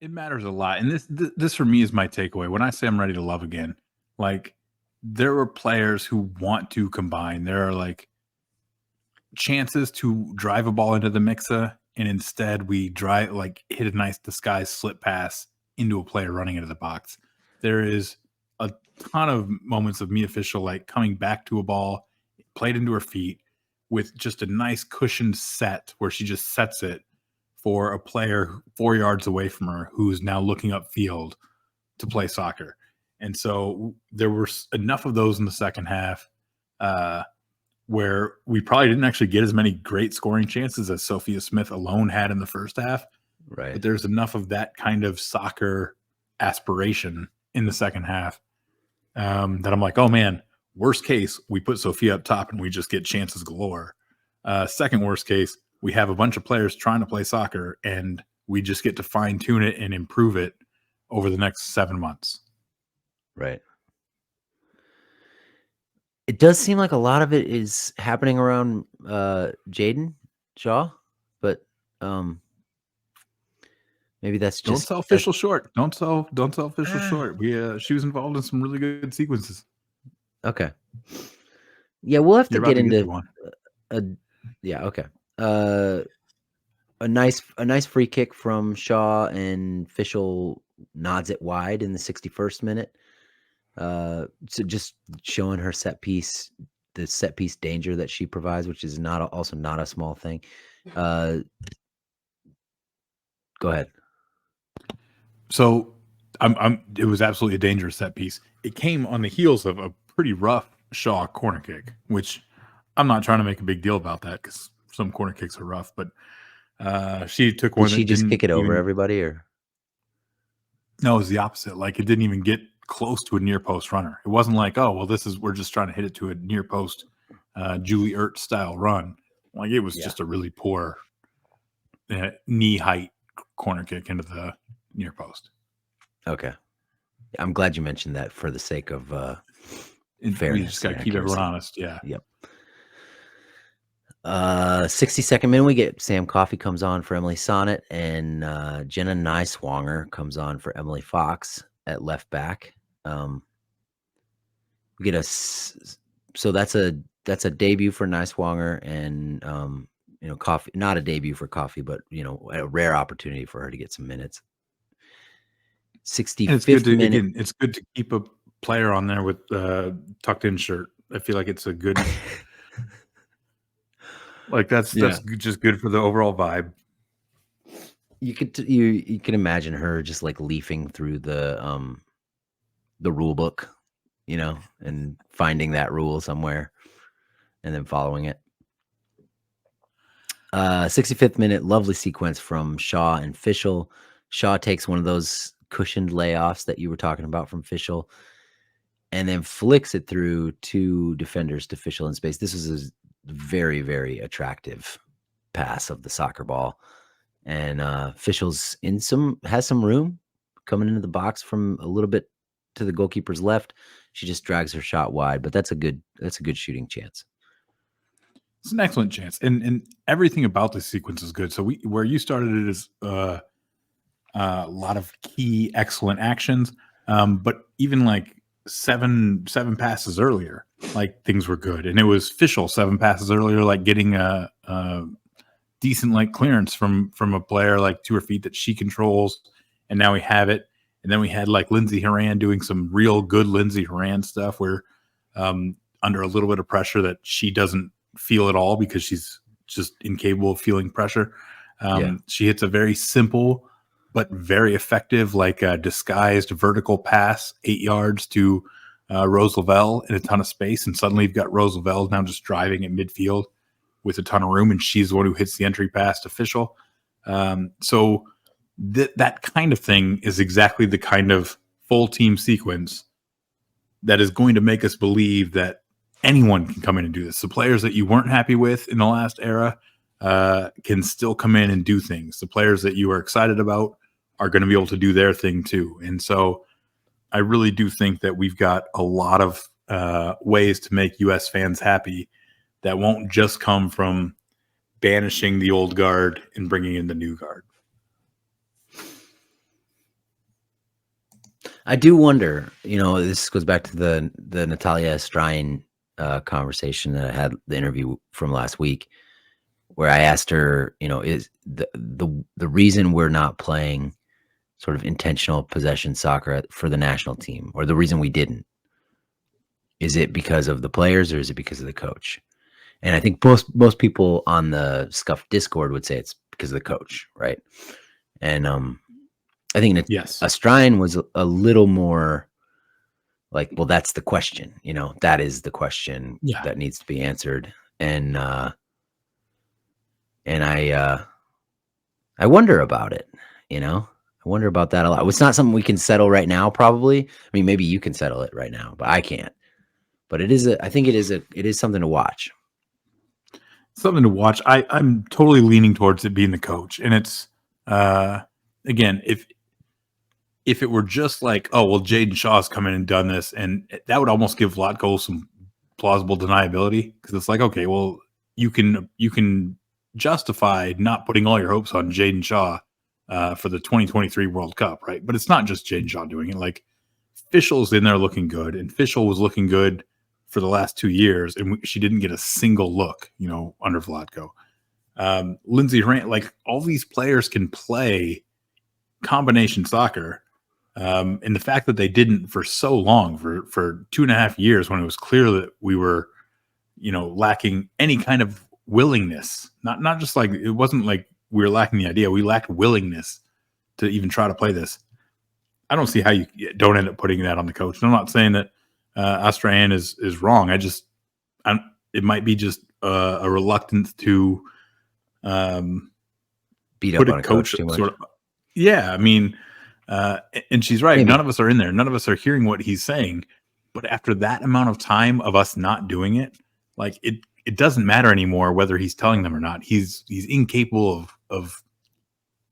It matters a lot, and this for me is my takeaway. When I say I'm ready to love again, like there are players who want to combine. There are like chances to drive a ball into the mixer, and instead we drive like hit a nice disguised slip pass into a player running into the box. There is a ton of moments of me official like coming back to a ball, played into her feet with just a nice cushioned set where she just sets it for a player 4 yards away from her who's now looking upfield to play soccer. And so there were enough of those in the second half where we probably didn't actually get as many great scoring chances as Sophia Smith alone had in the first half. Right. But there's enough of that kind of soccer aspiration in the second half that I'm like, oh man, worst case, we put Sophia up top and we just get chances galore. Second worst case, we have a bunch of players trying to play soccer and we just get to fine tune it and improve it over the next 7 months. Right. It does seem like a lot of it is happening around Jaden Shaw, but maybe that's just don't sell official short. Don't sell official short. She was involved in some really good sequences. Okay. Yeah, we'll have to You're get about to into one. Yeah, okay. A nice free kick from Shaw, and Fischel nods it wide in the 61st minute. So just showing her the set piece danger that she provides, which is also not a small thing. Go ahead. So it was absolutely a dangerous set piece. It came on the heels of a pretty rough Shaw corner kick, which I'm not trying to make a big deal about that because some corner kicks are rough, but she took one. Did she just kick it over everybody, or? No, it was the opposite. Like it didn't even get close to a near post runner. It wasn't like, oh, well, we're just trying to hit it to a near post Julie Ertz style run. Like it was just a really poor knee height corner kick into the near post. Okay. I'm glad you mentioned that for the sake of fairness. We just got to keep everyone honest. Yeah. Yep. 62nd minute, we get Sam Coffey comes on for Emily Sonnet, and Jenna Neiswanger comes on for Emily Fox at left back. We get so that's a debut for Neiswanger, and Coffey, not a debut for Coffey, but a rare opportunity for her to get some minutes. 65th minute. Again, it's good to keep a player on there with tucked in shirt. I feel like it's a good. Like that's just good for the overall vibe. You can imagine her just like leafing through the rule book, and finding that rule somewhere and then following it. 65th minute, lovely sequence from Shaw and Fischel. Shaw takes one of those cushioned layoffs that you were talking about from Fischel and then flicks it through two defenders to Fischel in space. This was a very, very attractive pass of the soccer ball. And Fischel's has some room coming into the box from a little bit to the goalkeeper's left. She just drags her shot wide, but that's a good shooting chance. It's an excellent chance, and everything about this sequence is good. So where you started it is a lot of key excellent actions, but even like seven passes earlier, like things were good, and it was Fischel 7 passes earlier, like getting a decent like clearance from a player like to her feet that she controls, and now we have it. And then we had like Lindsay Horan doing some real good Lindsay Horan stuff where under a little bit of pressure that she doesn't feel at all because she's just incapable of feeling pressure. She hits a very simple but very effective, like disguised vertical pass, 8 yards to Rose Lavelle in a ton of space. And suddenly you've got Rose Lavelle now just driving at midfield with a ton of room, and she's the one who hits the entry pass to Fischel. So that kind of thing is exactly the kind of full team sequence that is going to make us believe that anyone can come in and do this. The players that you weren't happy with in the last era can still come in and do things. The players that you are excited about are going to be able to do their thing too. And so I really do think that we've got a lot of ways to make US fans happy that won't just come from banishing the old guard and bringing in the new guard. I do wonder, this goes back to the Natalia Strain conversation that I had, the interview from last week, where I asked her, is the reason we're not playing sort of intentional possession soccer for the national team, or the reason we didn't, is it because of the players or is it because of the coach? And I think most people on the Scuffed Discord would say it's because of the coach, right? And I think that Yes. Astrine was a little more like, well, that's the question, that is the question Yeah. that needs to be answered. And I wonder about it, I wonder about that a lot. It's not something we can settle right now, probably. I mean, maybe you can settle it right now, but I can't. But I think it is something to watch. Something to watch. I'm totally leaning towards it being the coach. And it's again, if it were just like, oh well, Jaden Shaw's come in and done this, and that would almost give Vlatko some plausible deniability, because it's like, okay, well, you can justify not putting all your hopes on Jaden Shaw for the 2023 World Cup, right? But it's not just Jaden Shaw doing it. Like, Fischel's in there looking good, and Fischel was looking good for the last 2 years, and she didn't get a single look, under Vlatko. Lindsey Grant, like, all these players can play combination soccer. And the fact that they didn't for so long, for 2.5 years, when it was clear that we were, lacking any kind of willingness, not just like, it wasn't like we were lacking the idea, we lacked willingness to even try to play this. I don't see how you don't end up putting that on the coach. And I'm not saying that Astrahan is wrong. It might be just a reluctance to Beat put up a on a coach coach too much. sort of. Yeah, I mean, and she's right. Maybe. None of us are in there. None of us are hearing what he's saying. But after that amount of time of us not doing it, like, it doesn't matter anymore whether he's telling them or not. He's incapable of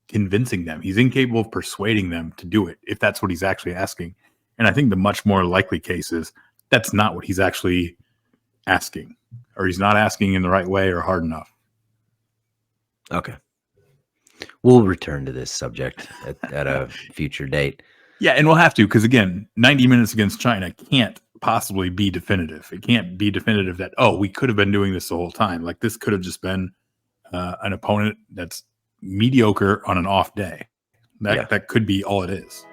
convincing them. He's incapable of persuading them to do it, if that's what he's actually asking. And I think the much more likely case is that's not what he's actually asking, or he's not asking in the right way or hard enough. Okay. We'll return to this subject at a future date. Yeah, and we'll have to, because again, 90 minutes against China can't possibly be definitive. It can't be definitive that, oh, we could have been doing this the whole time. Like, this could have just been an opponent that's mediocre on an off day. That could be all it is.